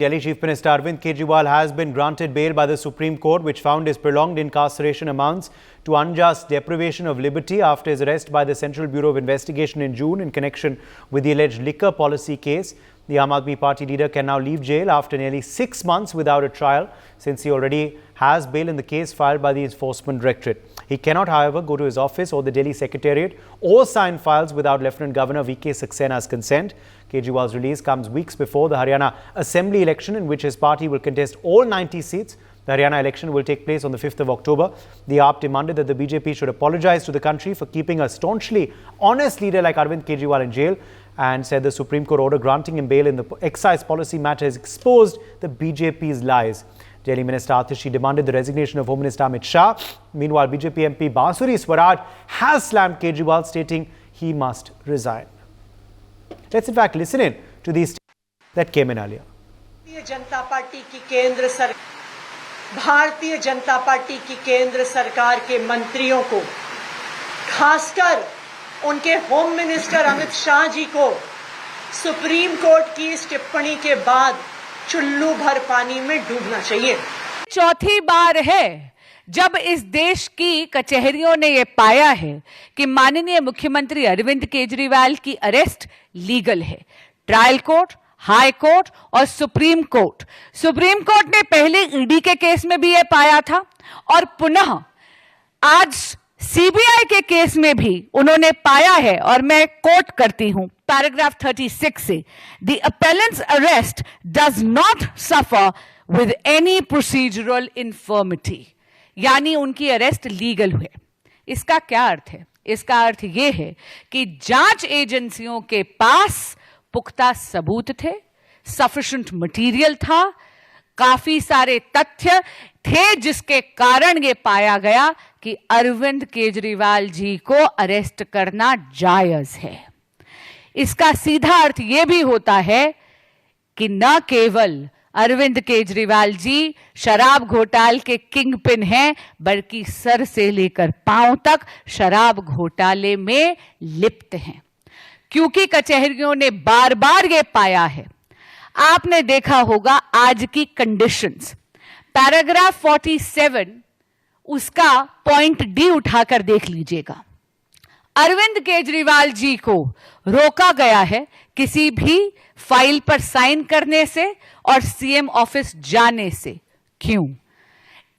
Delhi Chief Minister Arvind Kejriwal has been granted bail by the Supreme Court, which found his prolonged incarceration amounts to unjust deprivation of liberty after his arrest by the Central Bureau of Investigation in June in connection with the alleged liquor policy case. The AAP party leader can now leave jail after nearly 6 months without a trial, since he already has bail in the case filed by the Enforcement Directorate. He cannot, however, go to his office or the Delhi Secretariat or sign files without Lieutenant Governor VK Saxena's consent. Kejriwal's release comes weeks before the Haryana Assembly election, in which his party will contest all 90 seats. The Haryana election will take place on the 5th of October. The AAP demanded that the BJP should apologize to the country for keeping a staunchly honest leader like Arvind Kejriwal in jail, and said the Supreme Court order granting him bail in the excise policy matter has exposed the BJP's lies. Delhi Minister Atishi demanded the resignation of Home Minister Amit Shah. Meanwhile, BJP MP Basuri Swaraj has slammed Kejriwal, stating he must resign. Let's in fact listen in to these that came in earlier. Bharatiya Janata party की केंद्र सरकार के मंत्रियों को, खासकर उनके home minister Amit Shah ji को supreme court की इस टिप्पणी के बाद चुल्लू भर पानी में डूबना चाहिए। चौथी बार है जब इस देश की कचहरियों ने ये पाया है कि माननीय मुख्यमंत्री अरविंद केजरीवाल की अरेस्ट लीगल है। ट्रायल कोर्ट, हाई कोर्ट और सुप्रीम कोर्ट ने पहले ईडी के केस में भी ये पाया था और पुनः आज सीबीआई के केस में भी उन्होंने पाया है। और मैं कोट करती हूं पैराग्राफ 36 से, the appellants arrest does not suffer with any procedural infirmity, यानी उनकी अरेस्ट लीगल हुए। इसका क्या अर्थ है? इसका अर्थ यह है कि जांच एजेंसियों के पास पुख्ता सबूत थे, सफिशिएंट मटेरियल था, काफी सारे तथ्य थे, जिसके कारण ये पाया गया कि अरविंद केजरीवाल जी को अरेस्ट करना जायज है। इसका सीधा अर्थ यह भी होता है कि न केवल अरविंद केजरीवाल जी शराब घोटाले के किंग पिन हैं, बल्कि सर से लेकर पांव तक शराब घोटाले में लिप्त हैं, क्योंकि कचहरियों ने बार बार ये पाया है। आपने देखा होगा आज की कंडीशंस, पैराग्राफ 47 उसका पॉइंट डी उठाकर देख लीजिएगा। अरविंद केजरीवाल जी को रोका गया है किसी भी फाइल पर साइन करने से और सीएम ऑफिस जाने से। क्यों?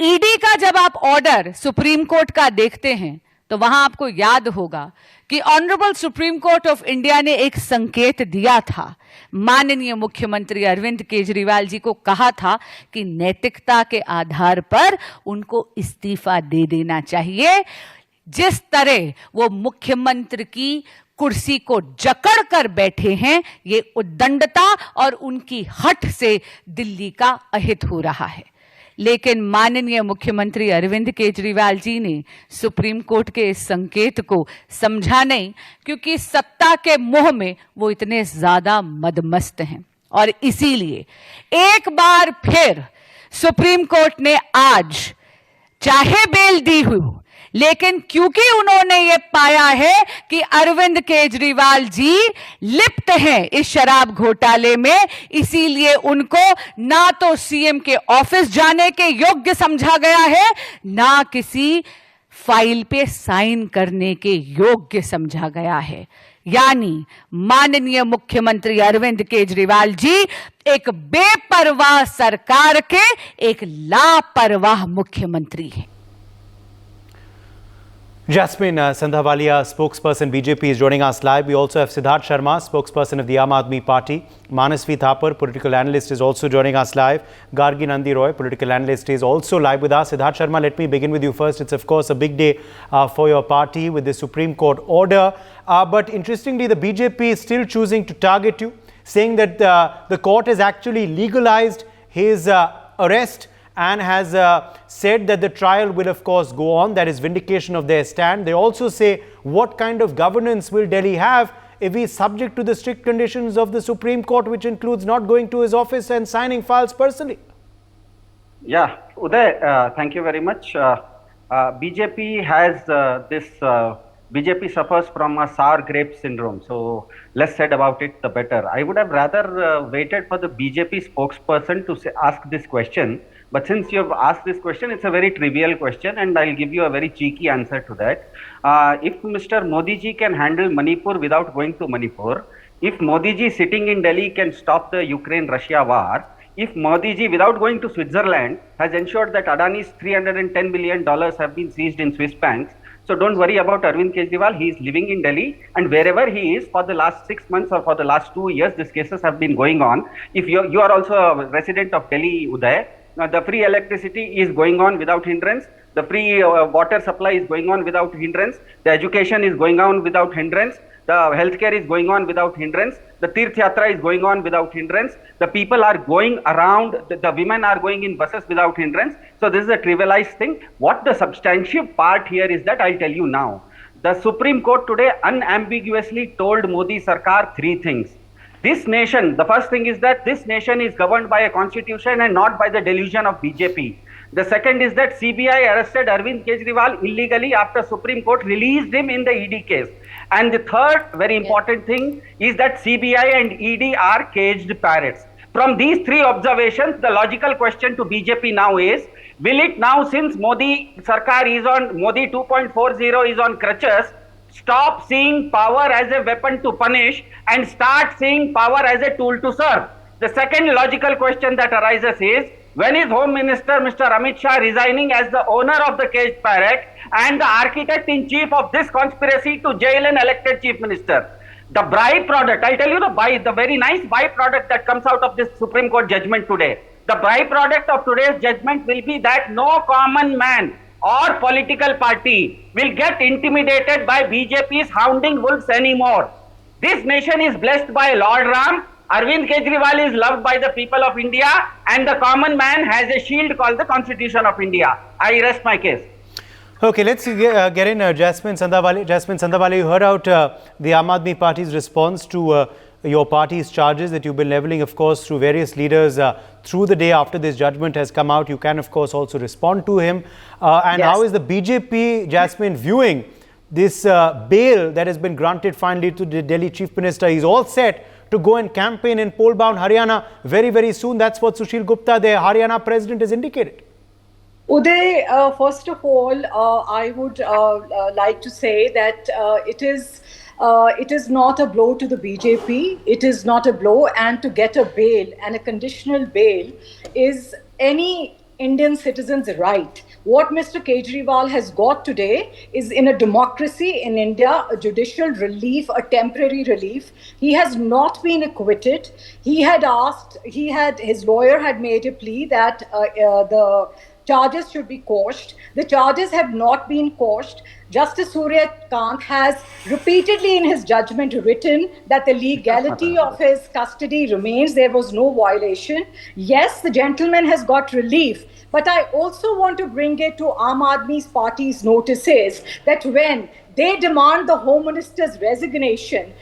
ईडी का जब आप ऑर्डर सुप्रीम कोर्ट का देखते हैं तो वहां आपको याद होगा कि honourable supreme court of India ने एक संकेत दिया था, माननीय मुख्यमंत्री अरविंद केजरीवाल जी को कहा था कि नैतिकता के आधार पर उनको इस्तीफा दे देना चाहिए। जिस तरह वो मुख्यमंत्री की कुर्सी को जकड़ कर बैठे हैं, ये उद्दंडता और उनकी हट से दिल्ली का अहित हो रहा है। लेकिन माननीय मुख्यमंत्री अरविंद केजरीवाल जी ने सुप्रीम कोर्ट के इस संकेत को समझा नहीं, क्योंकि सत्ता के मोह में वो इतने ज्यादा मदमस्त हैं। और इसीलिए एक बार फिर सुप्रीम कोर्ट ने आज चाहे बेल दी हुई, लेकिन क्योंकि उन्होंने ये पाया है कि अरविंद केजरीवाल जी लिप्त हैं इस शराब घोटाले में, इसीलिए उनको ना तो सीएम के ऑफिस जाने के योग्य समझा गया है, ना किसी फाइल पे साइन करने के योग्य समझा गया है। यानी माननीय मुख्यमंत्री अरविंद केजरीवाल जी एक बेपरवाह सरकार के एक लापरवाह मुख्यमंत्री हैं। Jasmine Sandhavalia, spokesperson BJP, is joining us live. We also have Siddharth Sharma, spokesperson of the Aam Aadmi Party. Manasvi Thapar, political analyst, is also joining us live. Gargi Nandi Roy, political analyst, is also live with us. Siddharth Sharma, let me begin with you first. It's of course a big day for your party with the Supreme Court order. But interestingly, the BJP is still choosing to target you, saying that the court has actually legalized his arrest and has said that the trial will of course go on. That is vindication of their stand. They also say, what kind of governance will Delhi have if he is subject to the strict conditions of the Supreme Court, which includes not going to his office and signing files personally? Yeah, Uday, thank you very much. BJP has this BJP suffers from a sour grape syndrome. So less said about it, the better. I would have rather waited for the BJP spokesperson to ask this question. But since you have asked this question, it's a very trivial question, and I'll give you a very cheeky answer to that. If Mr. Modi ji can handle Manipur without going to Manipur, if Modi ji sitting in Delhi can stop the Ukraine-Russia war, if Modi ji, without going to Switzerland, has ensured that Adani's $310 billion have been seized in Swiss banks, so don't worry about Arvind Kejriwal. He is living in Delhi, and wherever he is for the last 6 months or for the last 2 years, these cases have been going on. If you are also a resident of Delhi, Uday, the free electricity is going on without hindrance. The free water supply is going on without hindrance. The education is going on without hindrance. The healthcare is going on without hindrance. The Tirth Yatra is going on without hindrance. The people are going around, the women are going in buses without hindrance. So this is a trivialized thing. What the substantive part here is that I'll tell you now. The Supreme Court today unambiguously told Modi Sarkar 3 things. This nation, the first thing is that this nation is governed by a constitution and not by the delusion of BJP. The second is that CBI arrested Arvind Kejriwal illegally after Supreme Court released him in the ED case. And the third very important thing is that CBI and ED are caged parrots. From these 3 observations, the logical question to BJP now is, will it now, since Modi Sarkar is on, Modi 2.40 is on crutches, stop seeing power as a weapon to punish and start seeing power as a tool to serve? The second logical question that arises is, when is Home Minister Mr. Amit Shah resigning as the owner of the caged parrot and the architect-in-chief of this conspiracy to jail an elected Chief Minister? The byproduct, I'll tell you the very nice byproduct that comes out of this Supreme Court judgment today. The byproduct of today's judgment will be that no common man or political party will get intimidated by BJP's hounding wolves anymore. This nation is blessed by Lord Ram. Arvind Kejriwal is loved by the people of India, and the common man has a shield called the Constitution of India. I rest my case. Okay, let's get in Jasmine Sandawale. Jasmine Sandawale, you heard out the Aam Aadmi Party's response to your party's charges that you've been levelling, of course, through various leaders through the day after this judgment has come out. You can, of course, also respond to him. And Yes. how is the BJP, Jasmine, viewing this bail that has been granted finally to the Delhi Chief Minister? He's all set to go and campaign in poll-bound Haryana very, very soon. That's what Sushil Gupta, the Haryana president, has indicated. Uday, first of all, I would like to say that it is not a blow to the BJP. It is not a blow, and to get a bail and a conditional bail is any Indian citizen's right. What Mr. Kejriwal has got today is, in a democracy in India, a judicial relief, a temporary relief. He has not been acquitted. He had asked, his lawyer had made a plea that the charges should be quashed. The charges have not been quashed. Justice Surya Kant has repeatedly in his judgment written that the legality of his custody remains. There was no violation. Yes, the gentleman has got relief. But I also want to bring it to Aam Aadmi Party's notices that when they demand the Home Minister's resignation,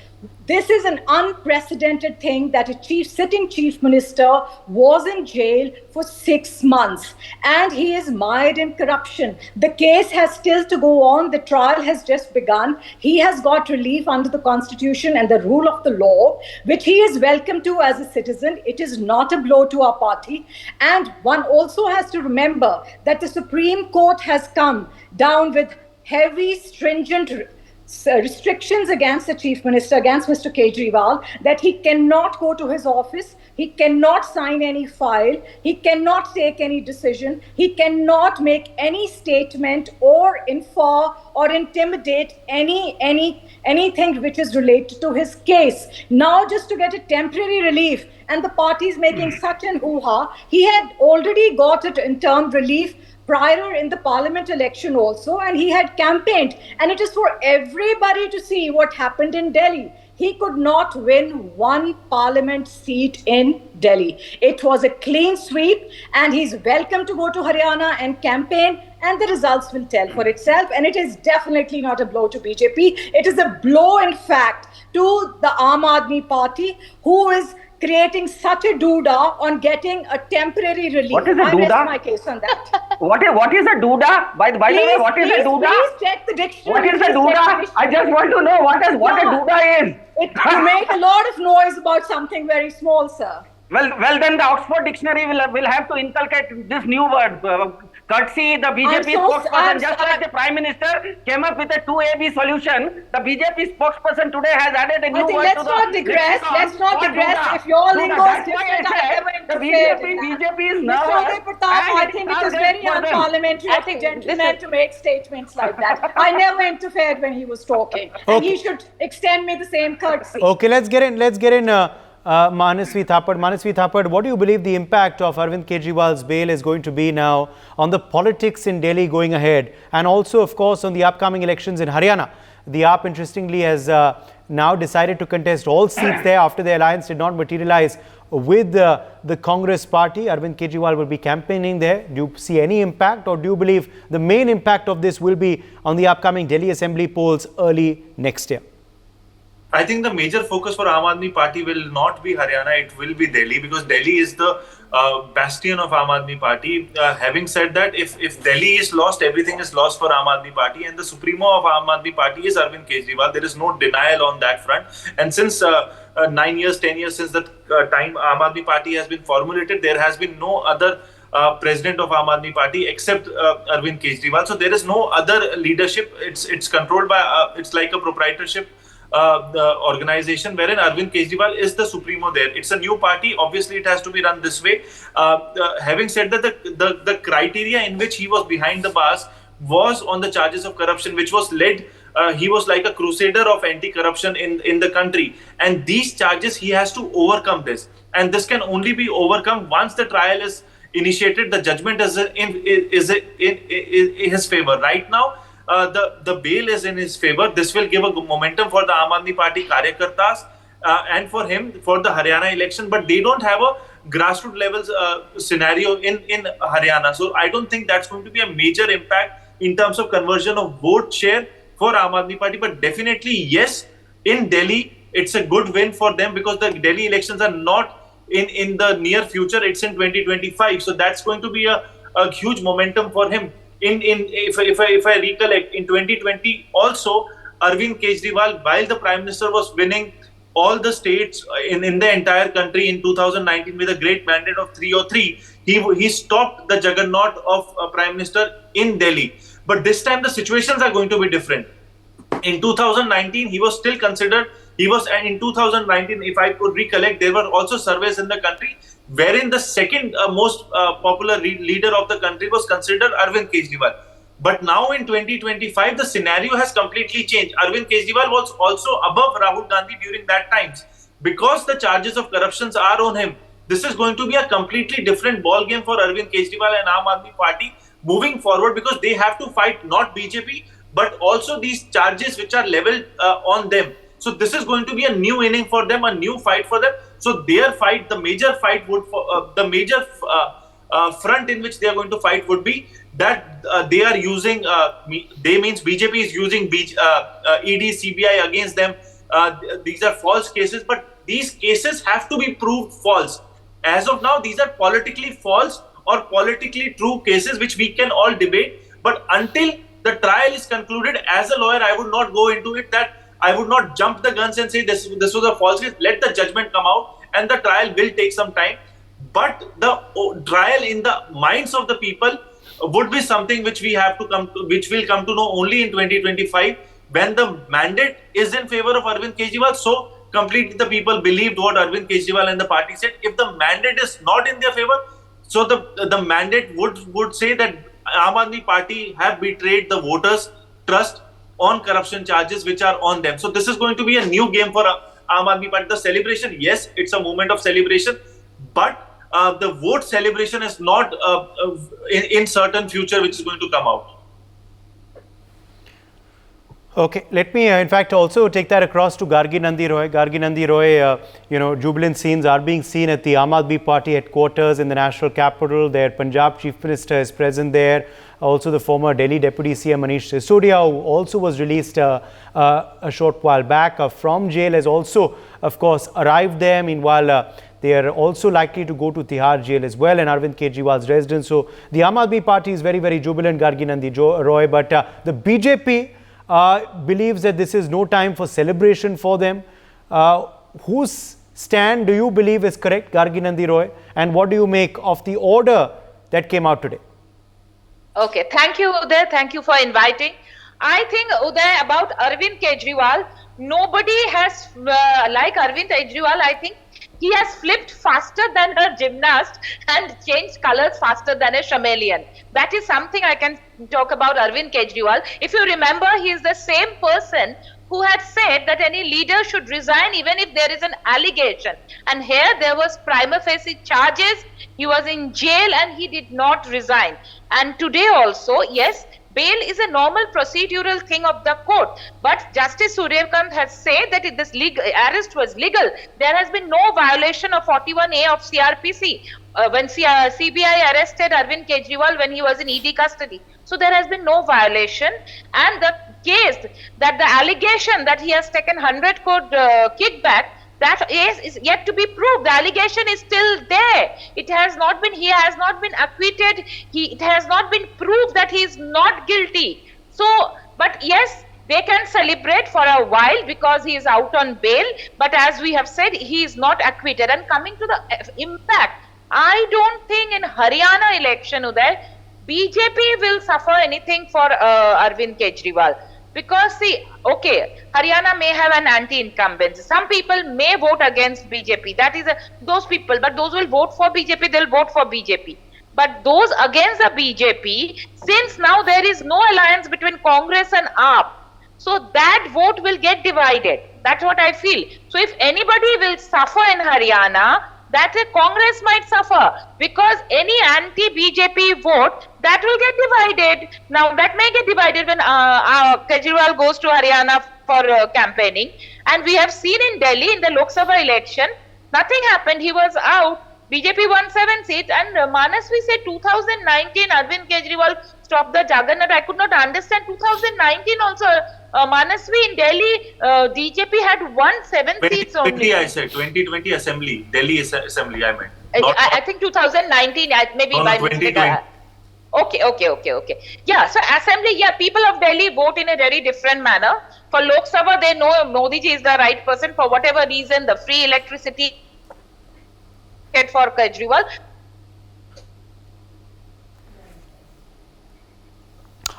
this is an unprecedented thing that a sitting Chief Minister was in jail for 6 months and he is mired in corruption. The case has still to go on. The trial has just begun. He has got relief under the Constitution and the rule of the law, which he is welcome to as a citizen. It is not a blow to our party. And one also has to remember that the Supreme Court has come down with heavy, stringent restrictions against the Chief Minister, against Mr. Kejriwal, that he cannot go to his office, he cannot sign any file, he cannot take any decision, he cannot make any statement or infer or intimidate anything which is related to his case. Now, just to get a temporary relief, and the party is making such an hoo-ha, he had already got it in term relief prior in the parliament election also, and he had campaigned, and it is for everybody to see what happened in Delhi. He could not win one parliament seat in Delhi. It was a clean sweep, and he's welcome to go to Haryana and campaign, and the results will tell for itself. And it is definitely not a blow to BJP. It is a blow, in fact, to the Aam Aadmi Party, who is creating such a doodah on getting a temporary relief. What is a I rest doodah? my case on that. What is a doodah? By the way, what is a doodah? Please check the dictionary. What is a Please check the doodah? dictionary. I just want to know what a doodah is. You make a lot of noise about something very small, sir. Well, then the Oxford Dictionary will have to inculcate this new word. Courtesy, the BJP spokesperson, just like the Prime Minister came up with a 2AB solution, the BJP spokesperson today has added a new word let's to the not digress. Let's not digress. Doodah. If your Doodah. lingo is That's why different, I I said never the interfered. BJP is Mr. nervous. Uday Pratap, I think it is very unparliamentary of the gentleman to make statements like that. I never interfered when he was talking, and he should extend me the same courtesy. Okay, let's get in. Manasvi Thapar, what do you believe the impact of Arvind Kejriwal's bail is going to be now on the politics in Delhi going ahead, and also, of course, on the upcoming elections in Haryana? The AAP, interestingly, has now decided to contest all seats there after the alliance did not materialize with the Congress party. Arvind Kejriwal will be campaigning there. Do you see any impact, or do you believe the main impact of this will be on the upcoming Delhi Assembly polls early next year? I think the major focus for Aam Aadmi Party will not be Haryana, it will be Delhi, because Delhi is the bastion of Aam Aadmi Party. Having said that, if Delhi is lost, everything is lost for Aam Aadmi Party, and the supremo of Aam Aadmi Party is Arvind Kejriwal. There is no denial on that front. And since 9 years, 10 years since the time Aam Aadmi Party has been formulated, there has been no other president of Aam Aadmi Party except Arvind Kejriwal. So there is no other leadership. It's controlled by, it's like a proprietorship the organization wherein Arvind Kejriwal is the supremo there. It's a new party. Obviously, it has to be run this way. Having said that, the criteria in which he was behind the bars was on the charges of corruption, which was led. He was like a crusader of anti-corruption in the country. And these charges, he has to overcome this. And this can only be overcome once the trial is initiated. The judgment is in his favor. Right now, the bail is in his favor. This will give a momentum for the Aam Aadmi Party Karyakartas and for him for the Haryana election. But they don't have a grassroots level scenario in Haryana. So I don't think that's going to be a major impact in terms of conversion of vote share for Aam Aadmi Party. But definitely, yes, in Delhi, it's a good win for them because the Delhi elections are not in the near future. It's in 2025. So that's going to be a huge momentum for him. If I recollect, in 2020 also, Arvind Kejriwal, while the Prime Minister was winning all the states in the entire country in 2019 with a great mandate of 303, he stopped the juggernaut of Prime Minister in Delhi. But this time the situations are going to be different. In 2019, he was still considered, and in 2019, if I could recollect, there were also surveys in the country wherein the second most popular leader of the country was considered Arvind Kejriwal. But now in 2025, the scenario has completely changed. Arvind Kejriwal was also above Rahul Gandhi during that times. Because the charges of corruptions are on him, this is going to be a completely different ball game for Arvind Kejriwal and Aam Aadmi Party moving forward, because they have to fight not BJP, but also these charges which are leveled on them. So this is going to be a new inning for them, a new fight for them. So their fight, the major fight would, front in which they are going to fight would be that they are using, they means BJP is using ED, CBI against them. These are false cases, but these cases have to be proved false. As of now, these are politically false or politically true cases which we can all debate. But until the trial is concluded, as a lawyer, I would not go into it, that I would not jump the guns and say this was a false case. Let the judgment come out, and the trial will take some time. But the trial in the minds of the people would be something which we have to which will come to know only in 2025, when the mandate is in favor of Arvind Kejriwal. So completely the people believed what Arvind Kejriwal and the party said. If the mandate is not in their favor, so the mandate would say that Aam Aadmi Party have betrayed the voters' trust on corruption charges which are on them. So this is going to be a new game for Aam Aadmi Party. The celebration, yes, it's a moment of celebration, but the vote celebration is not in certain future which is going to come out. Okay, let me in fact also take that across to Gargi Nandi Roy. Gargi Nandi Roy, jubilant scenes are being seen at the Aam Aadmi Party headquarters in the national capital. Their Punjab Chief Minister is present there. Also the former Delhi Deputy CM Manish Sisodia, who also was released a short while back from jail, has also, of course, arrived there. Meanwhile, they are also likely to go to Tihar jail as well, and Arvind Kejriwal's residence. So the Aam Aadmi Party is very, very jubilant, Gargi Nandi Roy, but the BJP believes that this is no time for celebration for them. Whose stand do you believe is correct, Gargi Nandi Roy, and what do you make of the order that came out today? Okay, thank you, Uday. Thank you for inviting. I think, Uday, about Arvind Kejriwal, nobody has, like Arvind Kejriwal, I think he has flipped faster than a gymnast and changed colors faster than a chameleon. That is something I can talk about Arvind Kejriwal. If you remember, he is the same person who had said that any leader should resign even if there is an allegation. And here there was prima facie charges, he was in jail and he did not resign. And today also, yes, bail is a normal procedural thing of the court. But Justice Suryakant has said that if this arrest was legal, there has been no violation of 41A of CRPC. When CBI arrested Arvind Kejriwal when he was in ED custody. So there has been no violation, and the case that the allegation that he has taken 100 crore kickback, that is yet to be proved. The allegation is still there. It has not been, he has not been acquitted. It has not been proved that he is not guilty. So, but yes, they can celebrate for a while because he is out on bail. But as we have said, he is not acquitted. And coming to the impact, I don't think in Haryana election, Uday, BJP will suffer anything for Arvind Kejriwal. Because see, okay, Haryana may have an anti-incumbency. Some people may vote against BJP. That is those people, but those will vote for BJP, they'll vote for BJP. But those against the BJP, since now there is no alliance between Congress and AAP, so that vote will get divided. That's what I feel. So if anybody will suffer in Haryana, that Congress might suffer, because any anti-BJP vote, that will get divided. Now that may get divided when Kejriwal goes to Haryana for campaigning. And we have seen in Delhi in the Lok Sabha election, nothing happened. He was out. BJP won 7 seats, and Manasvi said 2019 Arvind Kejriwal stopped the Juggernaut. I could not understand. 2019 also, Manasvi in Delhi, BJP had won 7 seats only. 2020 I said, 2020 assembly, Delhi assembly I meant. I think 2019, maybe no, by 2020. Okay. Yeah, so assembly, yeah, people of Delhi vote in a very different manner. For Lok Sabha, they know Modi ji is the right person for whatever reason, the free electricity for Kejriwal.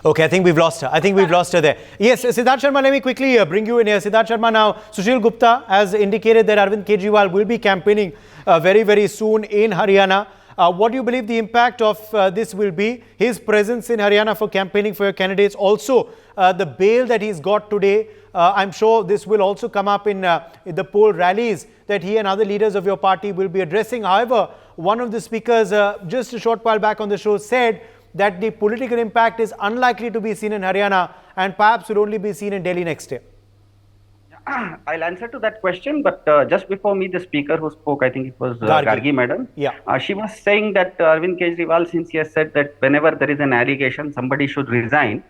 Okay, I think we've lost her. There. Yes, Siddharth Sharma, let me quickly bring you in here. Siddharth Sharma, now, Sushil Gupta has indicated that Arvind Kejriwal will be campaigning very, very soon in Haryana. What do you believe the impact of this will be? His presence in Haryana for campaigning for your candidates. Also, the bail that he's got today, I'm sure this will also come up in the poll rallies that he and other leaders of your party will be addressing. However, one of the speakers just a short while back on the show said that the political impact is unlikely to be seen in Haryana and perhaps will only be seen in Delhi next year. I'll answer to that question, but just before me, the speaker who spoke, I think it was Gargi madam. Yeah. She was saying that Arvind Kejriwal, since he has said that whenever there is an allegation, somebody should resign.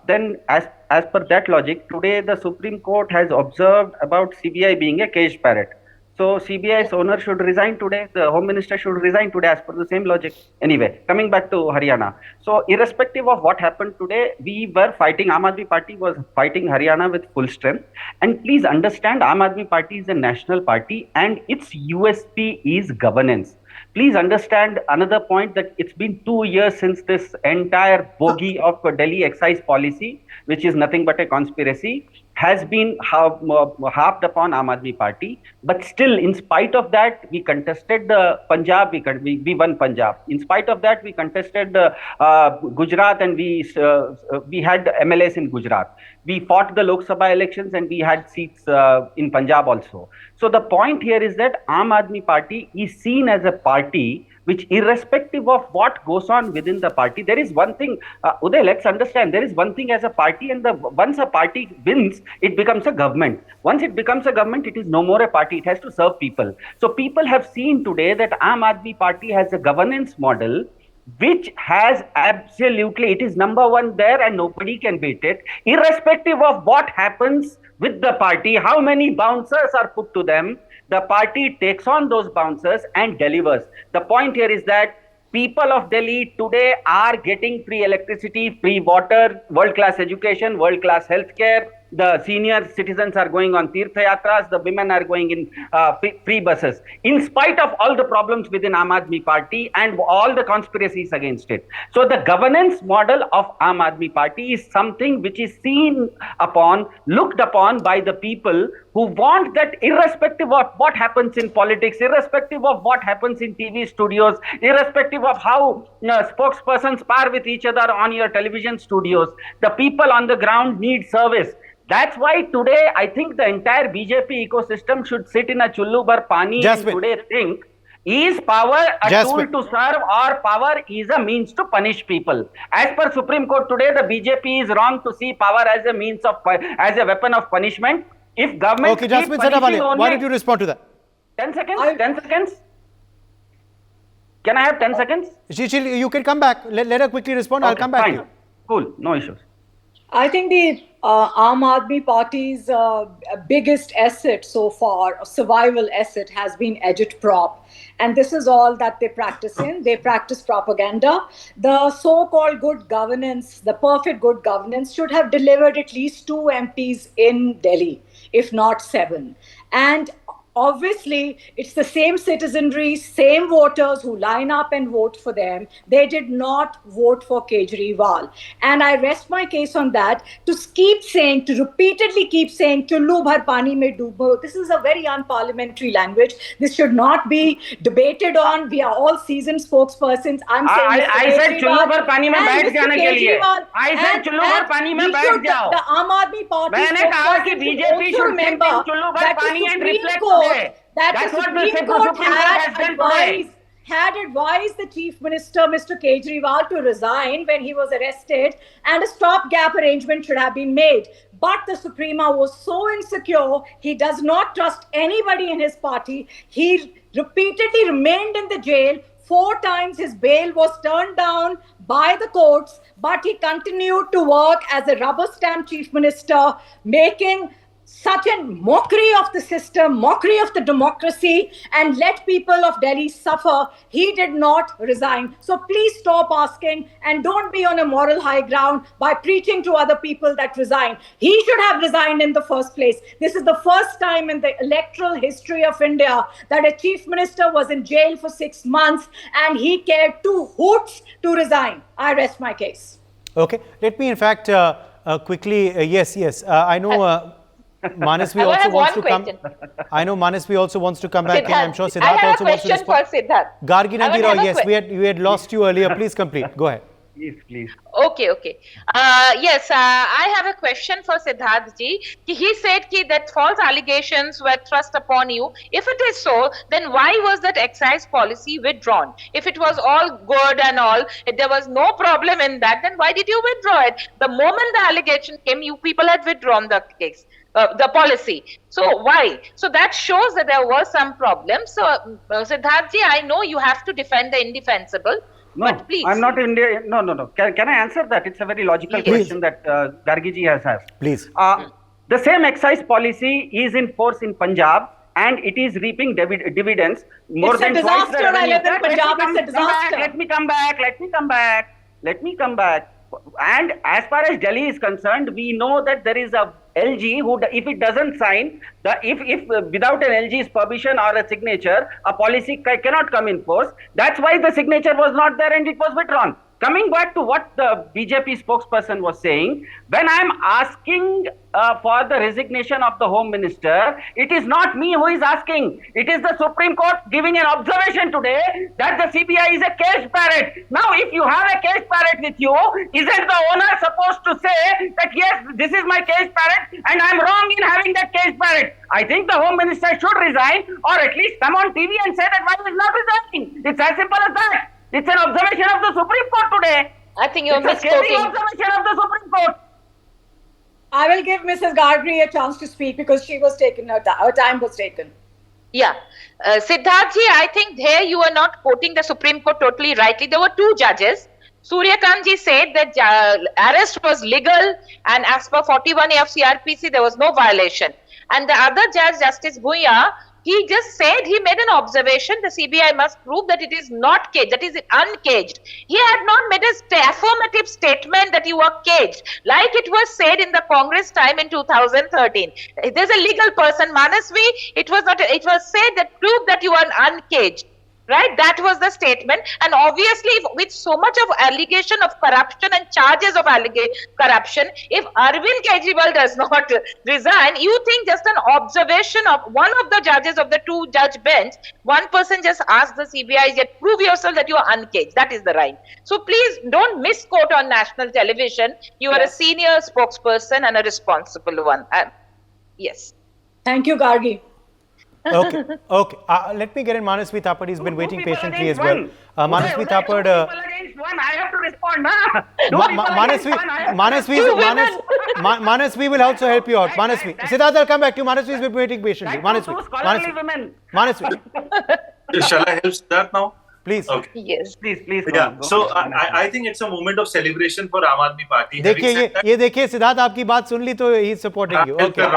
Then as per that logic, today the Supreme Court has observed about CBI being a caged parrot. So CBI's owner should resign today, the Home Minister should resign today as per the same logic. Anyway, coming back to Haryana. So irrespective of what happened today, we were fighting, Aam Aadmi Party was fighting Haryana with full strength. And please understand, Aam Aadmi Party is a national party and its USP is governance. Please understand another point, that it's been 2 years since this entire bogey of Delhi excise policy, which is nothing but a conspiracy, has been harped upon Aam Aadmi Party. But still, in spite of that, we contested the Punjab, we won Punjab. In spite of that, we contested Gujarat, and we had MLAs in Gujarat. We fought the Lok Sabha elections and we had seats in Punjab also. So the point here is that Aam Aadmi Party is seen as a party which, irrespective of what goes on within the party, there is one thing, Uday, let's understand, there is one thing as a party, and once a party wins, it becomes a government. Once it becomes a government, it is no more a party, it has to serve people. So people have seen today that Aam Aadmi Party has a governance model which has absolutely, it is #1 there and nobody can beat it, irrespective of what happens with the party, how many bouncers are put to them. The party takes on those bouncers and delivers. The point here is that people of Delhi today are getting free electricity, free water, world-class education, world-class healthcare. The senior citizens are going on Tirtha Yatras, the women are going in free buses, in spite of all the problems within Aam Aadmi Party and all the conspiracies against it. So the governance model of Aam Aadmi Party is something which is seen upon, looked upon by the people who want that irrespective of what happens in politics, irrespective of what happens in TV studios, irrespective of how spokespersons spar with each other on your television studios, the people on the ground need service. That's why today I think the entire BJP ecosystem should sit in a chullu bar pani and today think, is power a tool to serve or power is a means to punish people? As per Supreme Court today, the BJP is wrong to see power as a means of, as a weapon of punishment. If government... Okay, Jasmine Sadawale, why don't you respond to that? 10 seconds, 10 seconds. Can I have 10 seconds? You can come back. Let her quickly respond. Okay, I'll come back fine. to you. Cool, no issues. I think the Aam Aadmi Party's biggest asset so far, survival asset, has been agitprop. And this is all that they practice in. They practice propaganda. The so-called good governance, the perfect good governance, should have delivered at least 2 MPs in Delhi, if not 7. And obviously, it's the same citizenry, same voters who line up and vote for them. They did not vote for Kejriwal. And I rest my case on that. To keep saying, to repeatedly keep saying, chullu bhar pani mein doobo, this is a very unparliamentary language. This should not be debated on. We are all seasoned spokespersons. I'm saying I said chullu bhar pani mein baith jaane ke liye. I said chullu bhar pani mein baith jao. The Aam Aadmi Party मैंने कहा कि BJP should sit in chullu bhar pani and reflect today. That's what the Supreme Court has done today. Had advised the Chief Minister, Mr. Kejriwal, to resign when he was arrested, and a stopgap arrangement should have been made. But the Suprema was so insecure, he does not trust anybody in his party. He repeatedly remained in the jail. 4 times his bail was turned down by the courts, but he continued to work as a rubber stamp Chief Minister, making such a mockery of the system, mockery of the democracy, and let people of Delhi suffer. He did not resign. So please stop asking and don't be on a moral high ground by preaching to other people that resign. He should have resigned in the first place. This is the first time in the electoral history of India that a chief minister was in jail for 6 months and he cared 2 hoots to resign. I rest my case. Okay. Let me in fact quickly, I know... Manasvi also wants to come. I know Manasvi also wants to come back in. I'm sure Siddharth also wants to respond. I have a question for Siddharth. Gargi Nandira, yes, we had lost you earlier. Please complete. Go ahead. Please. Okay. Yes, I have a question for Siddharth ji. He said that false allegations were thrust upon you. If it is so, then why was that excise policy withdrawn? If it was all good and all, if there was no problem in that, then why did you withdraw it? The moment the allegation came, you people had withdrawn the case. The policy. So why? So that shows that there were some problems. So Siddharth ji, I know you have to defend the indefensible. No, but please. I'm not India. No. Can I answer that? It's a very logical question that Gargi ji has asked. Please. The same excise policy is in force in Punjab and it is reaping dividends more than twice the revenue. Let me come back. And as far as Delhi is concerned, we know that there is a LG who, if it doesn't sign, if without an LG's permission or a signature, a policy cannot come in force. That's why the signature was not there and it was withdrawn. Coming back to what the BJP spokesperson was saying, when I'm asking for the resignation of the Home Minister, it is not me who is asking. It is the Supreme Court giving an observation today that the CBI is a cage parrot. Now, if you have a cage parrot with you, isn't the owner supposed to say that yes, this is my cage parrot and I'm wrong in having that cage parrot? I think the Home Minister should resign or at least come on TV and say that why he is not resigning. It's as simple as that. It's an observation of the Supreme Court today. I think you're misspoken. It's a observation of the Supreme Court. I will give Mrs. Gargri a chance to speak because she was taken, her time was taken. Yeah. Siddharth ji, I think here you are not quoting the Supreme Court totally rightly. There were 2 judges. Suryakant ji said that arrest was legal and as per 41A of CRPC, there was no violation. And the other judge, Justice Bhuiya, He just said, he made an observation, the CBI must prove that it is not caged, that is uncaged. He had not made an affirmative statement that you are caged, like it was said in the Congress time in 2013. There's a legal person, Manasvi, it was said that prove that you are uncaged. Right, that was the statement, and obviously, with so much of allegation of corruption and charges of corruption, if Arvind Kejriwal does not resign, you think just an observation of one of the judges of the two-judge bench, one person just asked the CBI, yet prove yourself that you are uncaged. That is the right. So please don't misquote on national television. You are a senior spokesperson and a responsible one. Yes. Thank you, Gargi. Okay. Let me get in Manasvi Thapar. He's been waiting patiently as well. Manasvi Thapar. I have to respond. Manasvi will also help you out. Manasvi. Siddharth, I'll come back to you. Manasvi has been waiting patiently. Manasvi. Shall I help Siddharth now? Please. Okay. Yes. Please. Yeah. So I think it's a moment of celebration for Aam Aadmi Party. ये देखिए सिद्धार्थ आपकी बात सुन ली तो he is supporting you. Okay.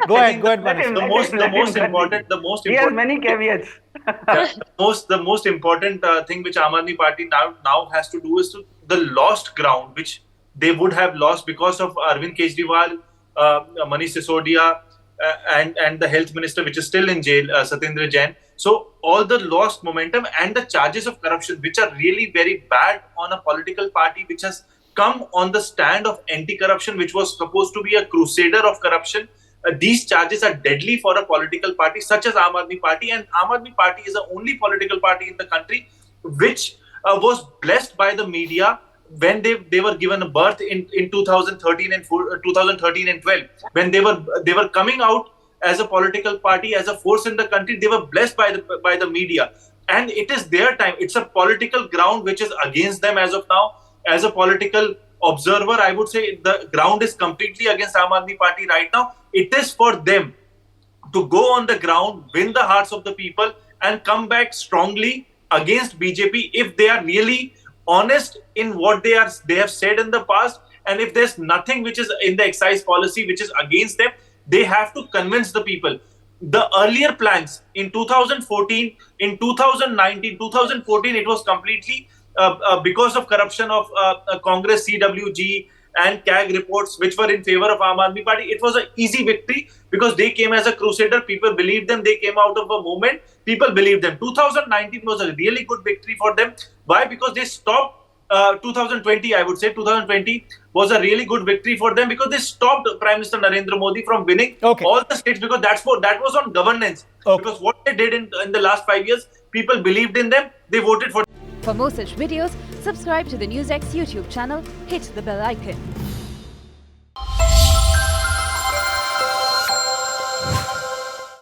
Go ahead, Manasvi. The most important. He has many caveats. The most important thing which Aam Aadmi Party now has to do is to the lost ground which they would have lost because of Arvind Kejriwal, Manish Sisodia, and the health minister which is still in jail, Satyendra Jain. So all the lost momentum and the charges of corruption which are really very bad on a political party which has come on the stand of anti-corruption, which was supposed to be a crusader of corruption. These charges are deadly for a political party such as Aam Aadmi Party, and Aam Aadmi Party is the only political party in the country which was blessed by the media when they were given a birth in 2013 and 12, when they were coming out as a political party, as a force in the country. They were blessed by the media, and it is their time. It's a political ground which is against them as of now. As a political observer, I would say the ground is completely against Aam Aadmi Party right now. It is for them to go on the ground, win the hearts of the people, and come back strongly against BJP if they are really honest in what they have said in the past, and if there's nothing which is in the excise policy which is against them, they have to convince the people. The earlier plans in 2014, in 2019, 2014, it was completely because of corruption of Congress, CWG and CAG reports which were in favor of Aam Aadmi Party. It was an easy victory because they came as a crusader. People believed them. They came out of a movement. People believed them. 2019 was a really good victory for them. Why? Because they stopped 2020, I would say 2020 was a really good victory for them because they stopped Prime Minister Narendra Modi from winning all the states, because that was on governance. Because what they did in the last 5 years, people believed in them. They voted for. For more such videos, subscribe to the NewsX YouTube channel, hit the bell icon.